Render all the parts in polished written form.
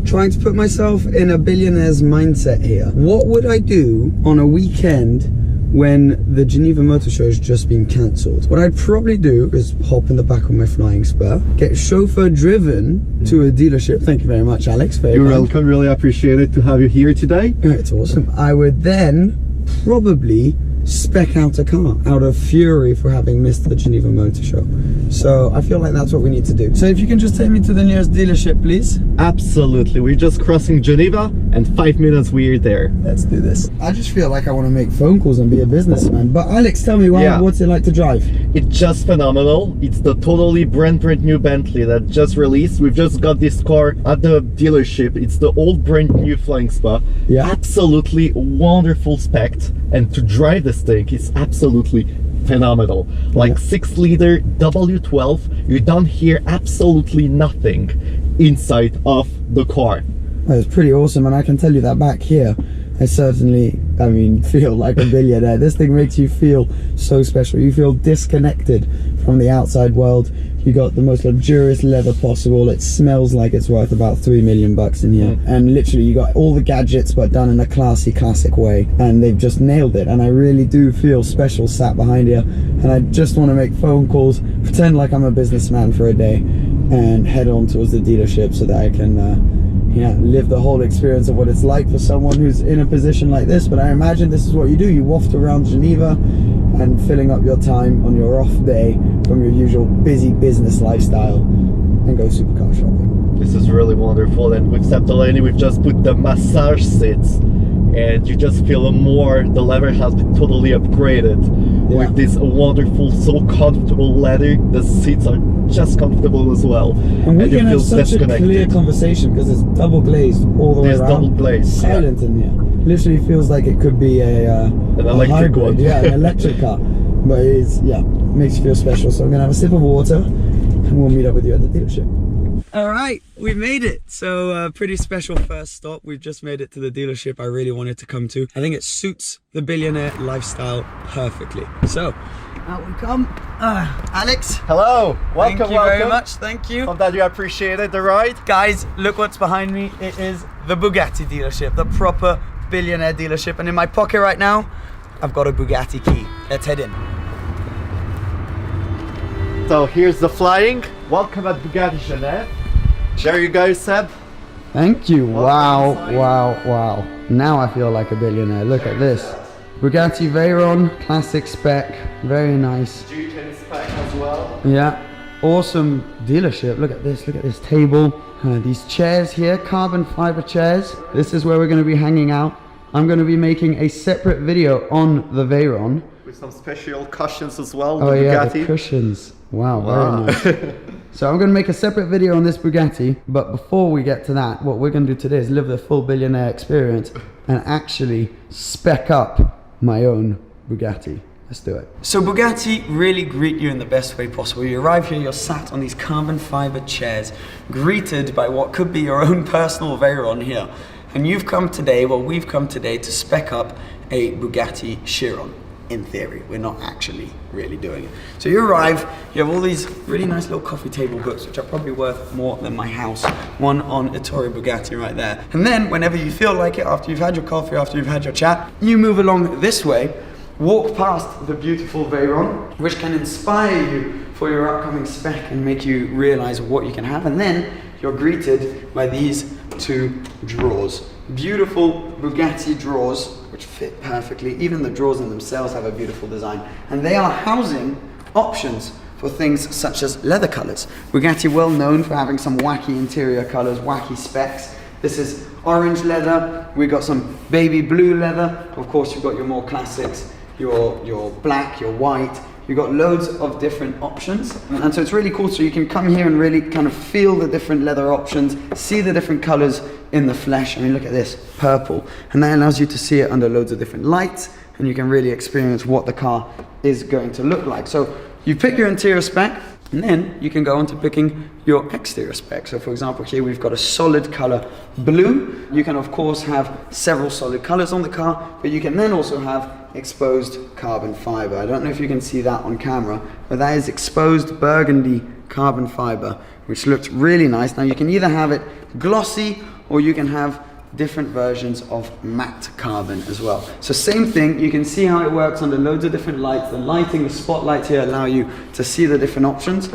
trying to put myself in a billionaire's mindset here. What would I do on a weekend when the Geneva Motor Show has just been cancelled? What I'd probably do is hop in the back of my flying spur, get chauffeur driven to a dealership. Thank you very much, Alex. You're welcome. Really appreciate it to have you here today. It's awesome. I would then probably spec out a car out of fury for having missed the Geneva Motor Show. So I feel like that's what we need to do. So if you can just take me to the nearest dealership, please. Absolutely. We're just crossing Geneva and 5 minutes we're there. Let's do this. I just feel like I want to make phone calls and be a businessman. But Alex, tell me, what's it like to drive? It's just phenomenal. It's the totally brand new Bentley that just released. We've just got this car at the dealership. It's the old brand new Flying Spa. Yeah. Absolutely wonderful spec. And to drive this thing is absolutely phenomenal. Like 6-liter W12, you don't hear absolutely nothing inside of the car. It's pretty awesome, and I can tell you that back here, I certainly, feel like a billionaire. This thing makes you feel so special. You feel disconnected from the outside world. You got the most luxurious leather possible. It smells like it's worth about $3 million in here. And literally you got all the gadgets but done in a classy, classic way. And they've just nailed it. And I really do feel special sat behind here. And I just want to make phone calls, pretend like I'm a businessman for a day, and head on towards the dealership so that I can live the whole experience of what it's like for someone who's in a position like this. But I imagine this is what you do. You waft around Geneva and filling up your time on your off day from your usual busy business lifestyle and go supercar shopping. This is really wonderful. And with Septolani, we've just put the massage seats, and you just feel more, the leather has been totally upgraded with this wonderful, so comfortable leather. The seats are just comfortable as well. And we can have such a clear conversation because it's double glazed all the way around. Double glazed. Silent in here. Literally feels like it could be an electric one. Yeah, an electric car. But it's, makes you feel special. So I'm gonna have a sip of water and we'll meet up with you at the dealership. All right, we made it. So pretty special first stop. We've just made it to the dealership I really wanted to come to. I think it suits the billionaire lifestyle perfectly. So out we come. Alex. Hello. Welcome. Thank you very much. Thank you. Hope that you appreciated the ride. Guys, look what's behind me. It is the Bugatti dealership, the proper billionaire dealership. And in my pocket right now, I've got a Bugatti key. Let's head in. So here's the flying. Welcome at Bugatti Genève. There you go, Seb. Thank you. Wow, wow, wow. Now I feel like a billionaire. Look at this. Bugatti Veyron, classic spec, very nice. Duke spec as well. Yeah, awesome dealership. Look at this table. These chairs here, carbon fiber chairs. This is where we're going to be hanging out. I'm going to be making a separate video on the Veyron. With some special cushions as well. Oh yeah, Bugatti. the cushions. Wow, very nice. So I'm going to make a separate video on this Bugatti, but before we get to that, what we're going to do today is live the full billionaire experience and actually spec up my own Bugatti. Let's do it. So Bugatti really greet you in the best way possible. You arrive here, you're sat on these carbon fiber chairs, greeted by what could be your own personal Veyron here. And we've come today to spec up a Bugatti Chiron. In theory, we're not actually really doing it. So you arrive, you have all these really nice little coffee table books, which are probably worth more than my house. One on Ettore Bugatti right there. And then whenever you feel like it, after you've had your coffee, after you've had your chat, you move along this way, walk past the beautiful Veyron, which can inspire you for your upcoming spec and make you realize what you can have. And then you're greeted by these two drawers. Beautiful Bugatti drawers, which fit perfectly. Even the drawers in themselves have a beautiful design. And they are housing options for things such as leather colors. Bugatti well known for having some wacky interior colors, wacky specs. This is orange leather. We got some baby blue leather. Of course, you've got your more classics, your black, your white. You've got loads of different options. And so it's really cool. So you can come here and really kind of feel the different leather options, see the different colors in the flesh. I mean, look at this, purple. And that allows you to see it under loads of different lights, and you can really experience what the car is going to look like. So you pick your interior spec, and then you can go on to picking your exterior spec. So for example, here we've got a solid color blue. You can of course have several solid colors on the car, but you can then also have exposed carbon fiber. I don't know if you can see that on camera, but that is exposed burgundy carbon fiber, which looks really nice. Now you can either have it glossy or you can have different versions of matte carbon as well. So same thing, you can see how it works under loads of different lights. The lighting, the spotlights here allow you to see the different options.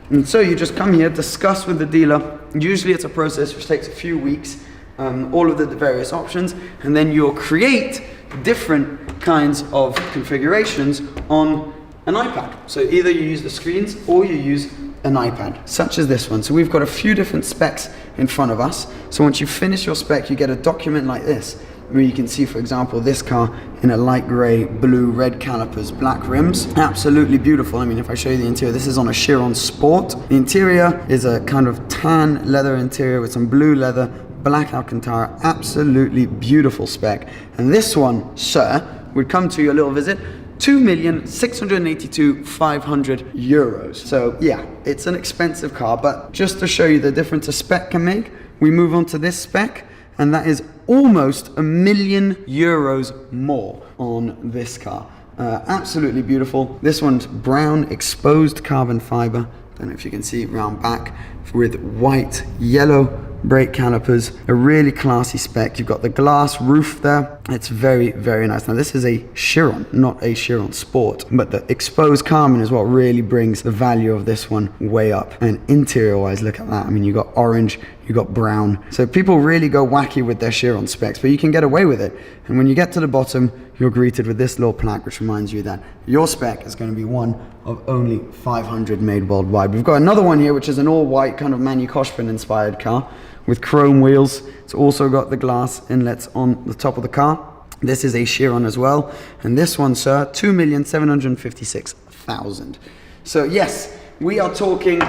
And so you just come here, discuss with the dealer. Usually it's a process which takes a few weeks, all of the various options, and then you'll create different kinds of configurations on an iPad. So either you use the screens or you use an iPad, such as this one. So we've got a few different specs in front of us. So once you finish your spec, you get a document like this, where you can see, for example, this car in a light grey, blue, red calipers, black rims. Absolutely beautiful. I mean, if I show you the interior, this is on a Chiron Sport. The interior is a kind of tan leather interior with some blue leather, black Alcantara. Absolutely beautiful spec. And this one, sir, would come to your little visit, 2,682,500 euros. So yeah, it's an expensive car, but just to show you the difference a spec can make, we move on to this spec, and that is almost €1,000,000 more on this car. Absolutely beautiful. This one's brown exposed carbon fiber. Don't know if you can see round back, with white, yellow brake calipers, a really classy spec. You've got the glass roof there. It's very, very nice. Now this is a Chiron, not a Chiron Sport, but the exposed carbon is what really brings the value of this one way up. And interior wise, look at that. I mean, you got orange, you got brown. So people really go wacky with their Chiron specs, but you can get away with it. And when you get to the bottom, you're greeted with this little plaque, which reminds you that your spec is going to be one of only 500 made worldwide. We've got another one here, which is an all-white kind of Manu Koshpin inspired car with chrome wheels. It's also got the glass inlets on the top of the car. This is a Chiron as well. And this one, sir, 2,756,000. So yes, we are talking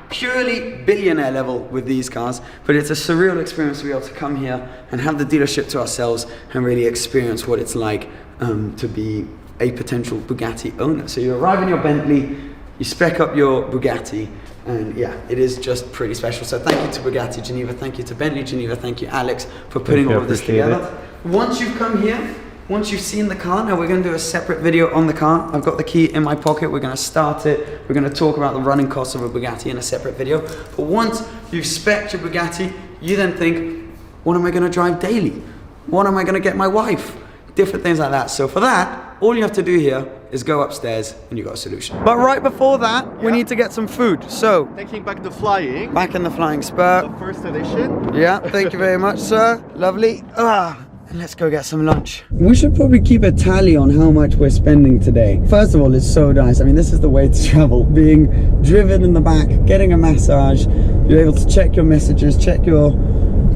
purely billionaire level with these cars, but it's a surreal experience to be able to come here and have the dealership to ourselves and really experience what it's like to be a potential Bugatti owner. So you arrive in your Bentley, you spec up your Bugatti, and yeah, it is just pretty special. So thank you to Bugatti Geneva, thank you to Bentley Geneva, thank you Alex for putting all of this together. Once you've come here, once you've seen the car, now we're going to do a separate video on the car. I've got the key in my pocket, we're going to start it, we're going to talk about the running costs of a Bugatti in a separate video. But once you've spec'd your Bugatti, you then think, what am I going to drive daily? What am I going to get my wife? Different things like that. So for that, all you have to do here is go upstairs and you got a solution. But right before that, we need to get some food. So, taking back the flying. Back in the Flying Spur. The first edition. Yeah, thank you very much, sir. Lovely. And let's go get some lunch. We should probably keep a tally on how much we're spending today. First of all, it's so nice. I mean, this is the way to travel. Being driven in the back, getting a massage. You're able to check your messages, check your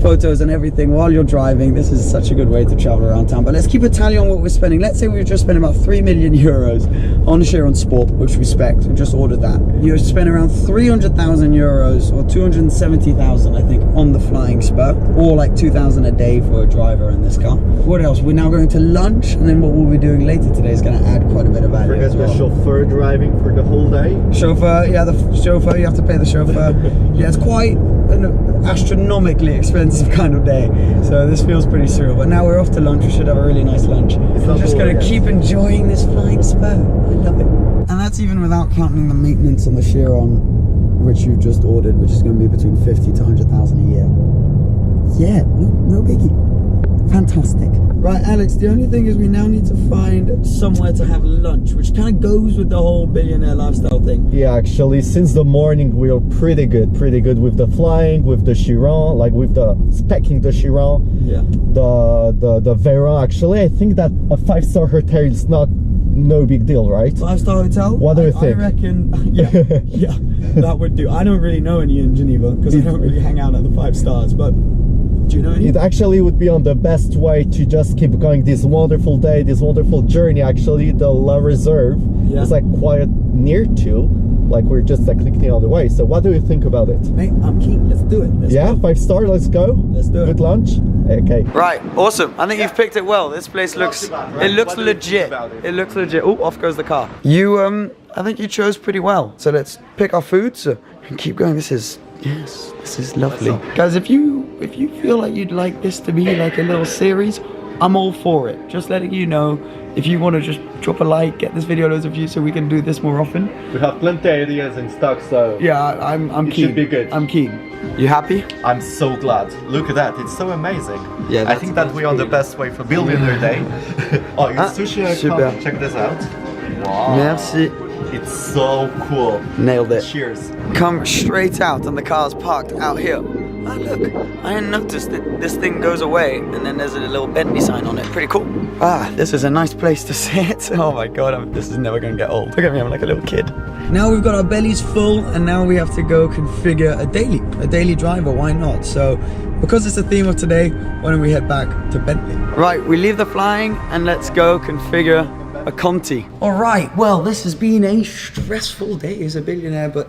photos and everything while you're driving. This is such a good way to travel around town. But let's keep a tally on what we're spending. Let's say we've just spent about 3 million euros on Chiron Sport, which we spec. We just ordered that. You spent around 300,000 euros or 270,000, I think, on the Flying Spur, or like 2,000 a day for a driver in this car. What else? We're now going to lunch, and then what we'll be doing later today is going to add quite a bit of value. Forget as well. The chauffeur driving for the whole day. Chauffeur, yeah, the chauffeur. You have to pay the chauffeur. Yeah, it's quite an astronomically expensive kind of day, so this feels pretty surreal. But now we're off to lunch. We should have a really nice lunch. I'm just going to keep enjoying this Flying Spur. I love it. And that's even without counting the maintenance on the Chiron, which you've just ordered, which is going to be between 50 to 100,000 a year. Yeah, no biggie. Fantastic. Right, Alex, the only thing is we now need to find somewhere to have lunch, which kind of goes with the whole billionaire lifestyle thing. Yeah, actually, since the morning we are pretty good with the flying, with the Chiron, like with the specking the Chiron. Yeah. The Veyron, actually, I think that a 5-star hotel is no big deal, right? 5-star hotel? What do you think? I reckon, yeah, that would do. I don't really know any in Geneva because I don't really hang out at the 5 stars, but do you know any? It actually would be on the best way to just keep going this wonderful day, this wonderful journey. Actually, the La Reserve is like quite near to, like we're just like clicking on the way. So what do you think about it? Mate, I'm keen. Let's do it. Let's go. 5-star. Let's go. Let's do it. Good lunch. Okay. Right. Awesome. I think you've picked it well. This place looks. Bad, right? It looks legit. It looks legit. Oh, off goes the car. You I think you chose pretty well. So let's pick our foods and keep going. This is lovely. Guys, if you feel like you'd like this to be like a little series, I'm all for it. Just letting you know, if you want to just drop a like, get this video loads of views so we can do this more often. We have plenty of ideas in stock, so yeah, I'm it keen. should be good. I'm keen. You happy? I'm so glad. Look at that, it's so amazing. Yeah, I think that we're on the best way for Billionaire Day. Oh, your sushi, super. check this out. Wow. Merci. It's so cool. Nailed it. Cheers. Come straight out and the car's parked out here. Oh look, I hadn't noticed that this thing goes away and then there's a little Bentley sign on it. Pretty cool. Ah, this is a nice place to sit. Oh my god, this is never gonna get old. Look at me, I'm like a little kid. Now we've got our bellies full and now we have to go configure a daily driver, why not? So, because it's the theme of today, why don't we head back to Bentley? Right, we leave the flying and let's go configure a Conti. All right, well, this has been a stressful day as a billionaire, but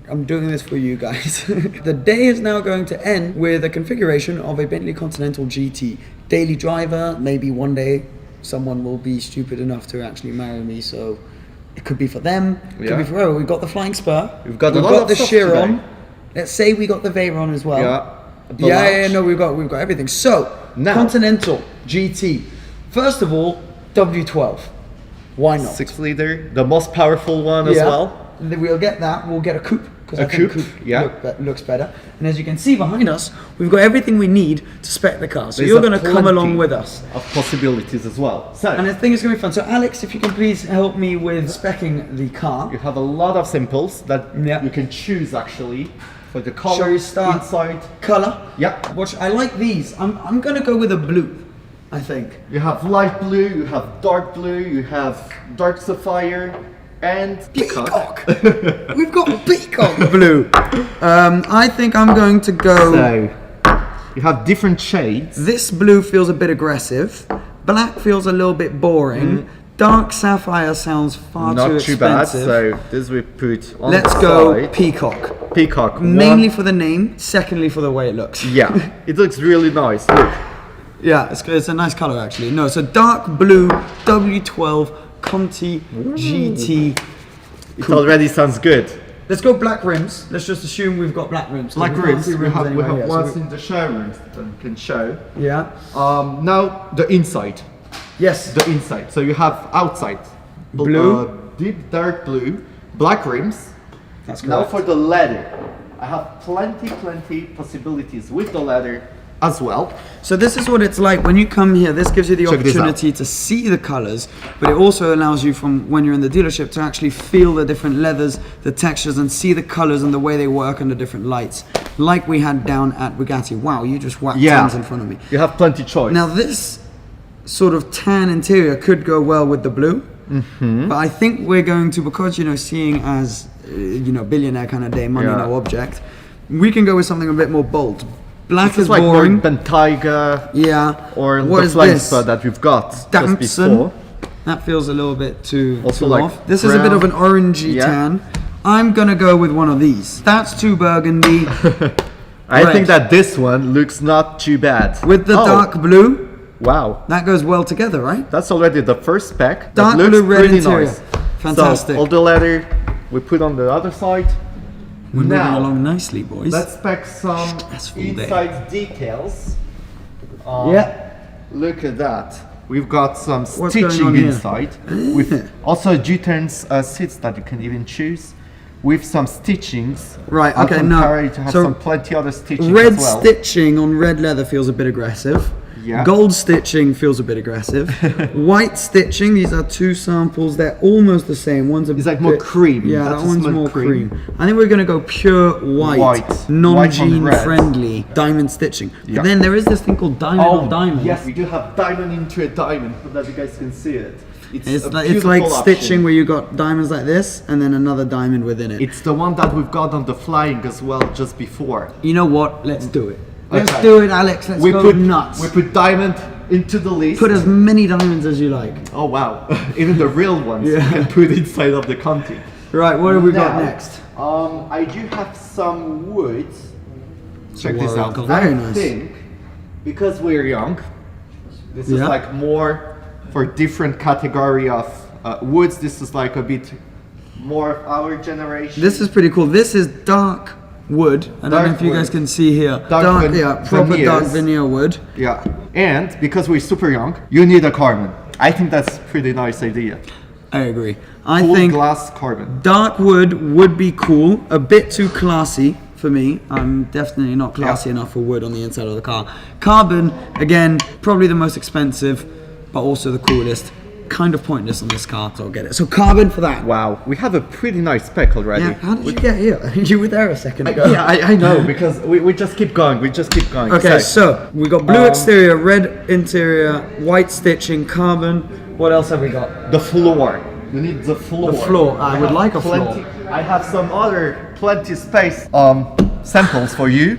I'm doing this for you guys. The day is now going to end with a configuration of a Bentley Continental GT. Daily driver, maybe one day someone will be stupid enough to actually marry me, so it could be for them, it could be for whoever. We've got the flying spur, we've got the Chiron. Let's say we got the Veyron as well. Yeah, no, we've got everything. So, now, Continental GT. First of all, W12. Why not? 6-liter, the most powerful one as well. We'll get that. We'll get a coupe. A coupe, looks better. And as you can see behind us, we've got everything we need to spec the car. So you're going to come along with us. Of possibilities as well. So, and I think it's going to be fun. So Alex, if you can please help me with speccing the car. You have a lot of simples that you can choose actually for the color, shall we start inside, color. Yeah. Which I like these. I'm going to go with a blue. I think. You have light blue, you have dark blue, you have dark sapphire, and peacock. We've got peacock blue. I think I'm going to go. So you have different shades. This blue feels a bit aggressive. Black feels a little bit boring. Dark sapphire sounds far too expensive. Not too bad. So this we put on Let's the go side. peacock. Peacock. Mainly for the name. Secondly for the way it looks. Yeah, it looks really nice. Look. Yeah, it's a nice color actually. No, so dark blue W12 Conti GT. It already sounds good. Let's go black rims. Let's just assume we've got black rims. Black rims. We have anyway, ones in the showroom that we can show. Yeah. Now the inside. Yes. The inside. So you have outside blue, deep dark blue, black rims. That's correct. Now for the leather, I have plenty possibilities with the leather as well. So this is what it's like when you come here. This gives you the opportunity to see the colors, but it also allows you from when you're in the dealership to actually feel the different leathers, the textures, and see the colors and the way they work under different lights, like we had down at Bugatti. Wow, you just whacked tons in front of me. You have plenty choice. Now this sort of tan interior could go well with the blue, but I think we're going to, because seeing as billionaire kind of day, money no object, we can go with something a bit more bold. Black is like boring. Bentayga. Yeah. Or what the flying spur that we've got just before. That feels a little bit too like off. This is a bit of an orangey tan. I'm gonna go with one of these. That's too burgundy. I think that this one looks not too bad. With the dark blue. Wow. That goes well together, right? That's already the first spec. Dark blue, red interior. Nice. Fantastic. So all the leather we put on the other side. We're moving along nicely, boys. Let's spec some inside details. Look at that. We've got some stitching inside. With also G-turns seats that you can even choose. With some stitchings. Right, okay, no. To have some plenty other stitching red as well. Stitching on red leather feels a bit aggressive. Yeah. Gold stitching feels a bit aggressive. White stitching, these are two samples, they're almost the same. One's a it's like more cream. Yeah, that one's more cream. I think we're going to go pure white non-gene friendly diamond stitching. Yeah. But then there is this thing called diamond of diamonds. Yes, we do have diamond into a diamond, so that you guys can see it. It's like stitching where you got diamonds like this and then another diamond within it. It's the one that we've got on the flying as well just before. You know what? Let's do it. Let's do it, Alex. Let's go nuts. We put diamond into the list. Put as many diamonds as you like. Oh wow! Even the real ones you can put inside of the Conti. Right. What have we got next? I do have some wood. Check this out. Very nice. I think because we're young, this is like more for different category of woods. This is like a bit more of our generation. This is pretty cool. This is dark wood. I don't know if you guys can see here. Dark proper dark veneers. veneer wood. Yeah, and because we're super young, you need a carbon. I think that's a pretty nice idea. I agree. I Full think glass carbon. dark wood would be cool. A bit too classy for me. I'm definitely not classy enough for wood on the inside of the car. Carbon, again, probably the most expensive, but also the coolest. Kind of pointless on this car, so I'll get it. So carbon for that. Wow, we have a pretty nice spec already. Yeah, how did you get here? You were there a second ago. Yeah, I know, because we just keep going, Okay, so we got blue exterior, red interior, white stitching, carbon. What else have we got? The floor. You need the floor. The floor. I would like a floor. I have some other plenty space samples for you.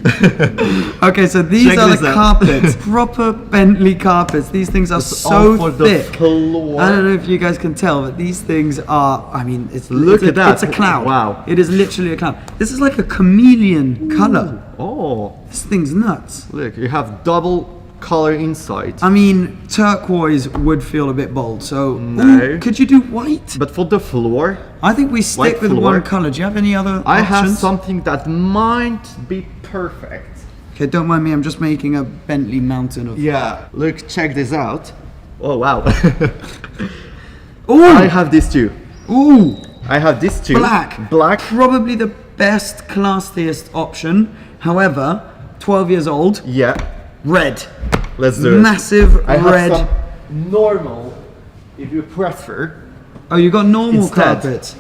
Okay, so these Check are this the out. carpets. Proper Bentley carpets. These things are all so for the thick. floor. I don't know if you guys can tell, but these things are, I mean, it's Look at that. It's a cloud. Wow. It is literally a cloud. This is like a chameleon color. Oh, This thing's nuts. look, you have double color inside. I mean, turquoise would feel a bit bold, so No. ooh, could you do white? But for the floor, I think we stick White with floor. one color. Do you have any other I have options? something that might be perfect. Okay, don't mind me, I'm just making a Bentley mountain of... Yeah, look, check this out. Oh wow. Ooh! I have these two. Ooh! I have these two. Black. Probably the best, classiest option. However, 12 years old. Yeah. Red. Let's do it. Massive I have red. some normal, if you prefer. Oh, you got normal Instead. carpets.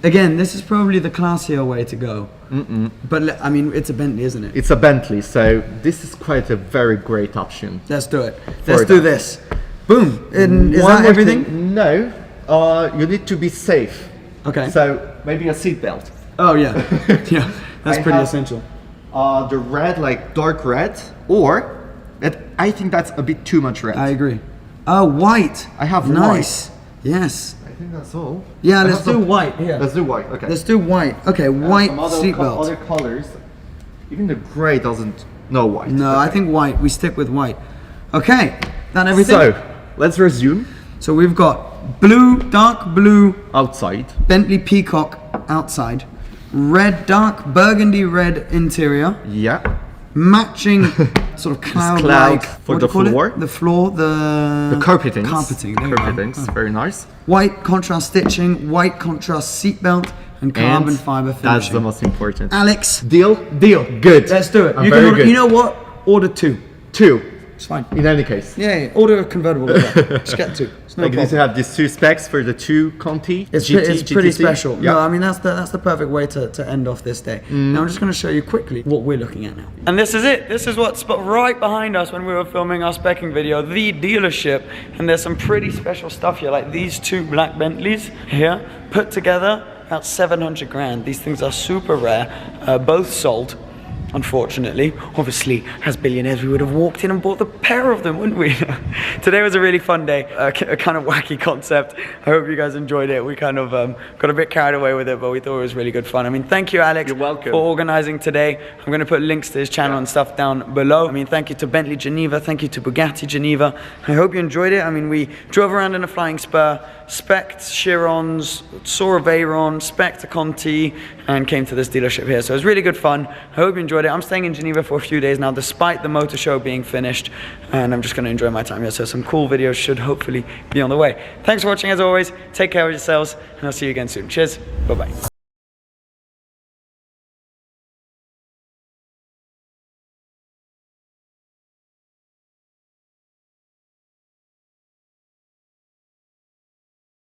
Again, this is probably the classier way to go. But I mean, it's a Bentley, isn't it? It's a Bentley, so this is quite a very great option. Let's do it. Let's do that. this. Boom. And is One that more everything? thing. No, you need to be safe. Okay. So maybe a seatbelt. Oh yeah. Yeah. That's I pretty have- essential. The red, like dark red, or I think that's a bit too much red. I agree. Oh, white. I have nice. Yes. I think that's all. Yeah, I let's have do some- white here. Let's do white. Okay. Let's do white. Okay, white Some other seatbelt. other colors. Even the gray doesn't. No white. No, I Okay. think white. We stick with white. Okay, that everything? So let's resume. So we've got blue, dark blue, Outside. Bentley Peacock outside, red, dark burgundy red interior, Yeah. matching sort of cloud-like. for what the do you call it? floor. The floor, the Carpetings. Carpeting. There you go. Carpetings. Very nice. White contrast stitching, white contrast seatbelt, and carbon fiber finishing. That's the most important. Alex, Deal. deal. Good. Let's do it. I'm You very can order, good. you know what? Order two. Two. It's fine. In any case. Yeah, order a convertible as well. Just get two. It's no Like you need to problem. have these two specs for the two Conti. It's, GT, it's pretty GTC. special. Yeah. No, I mean that's the perfect way to end off this day. Now I'm just going to show you quickly what we're looking at now. And this is it. This is what's right behind us when we were filming our specking video, the dealership. And there's some pretty special stuff here, like these two black Bentleys here, put together about 700 grand. These things are super rare, both sold. Unfortunately, obviously, as billionaires, we would have walked in and bought the pair of them, wouldn't we? Today was a really fun day, a kind of wacky concept. I hope you guys enjoyed it. We kind of got a bit carried away with it, but we thought it was really good fun. I mean, thank you, Alex, You're welcome. for organizing today. I'm going to put links to his channel and stuff down below. I mean, thank you to Bentley Geneva, thank you to Bugatti Geneva. I hope you enjoyed it. I mean, we drove around in a Flying Spur, spec'd Chirons, saw a Veyron, spec'd a Conti, and came to this dealership here. So it was really good fun. I hope you enjoyed it. I'm staying in Geneva for a few days now, despite the motor show being finished, and I'm just going to enjoy my time here. So some cool videos should hopefully be on the way. Thanks for watching as always. Take care of yourselves, and I'll see you again soon. Cheers. Bye-bye.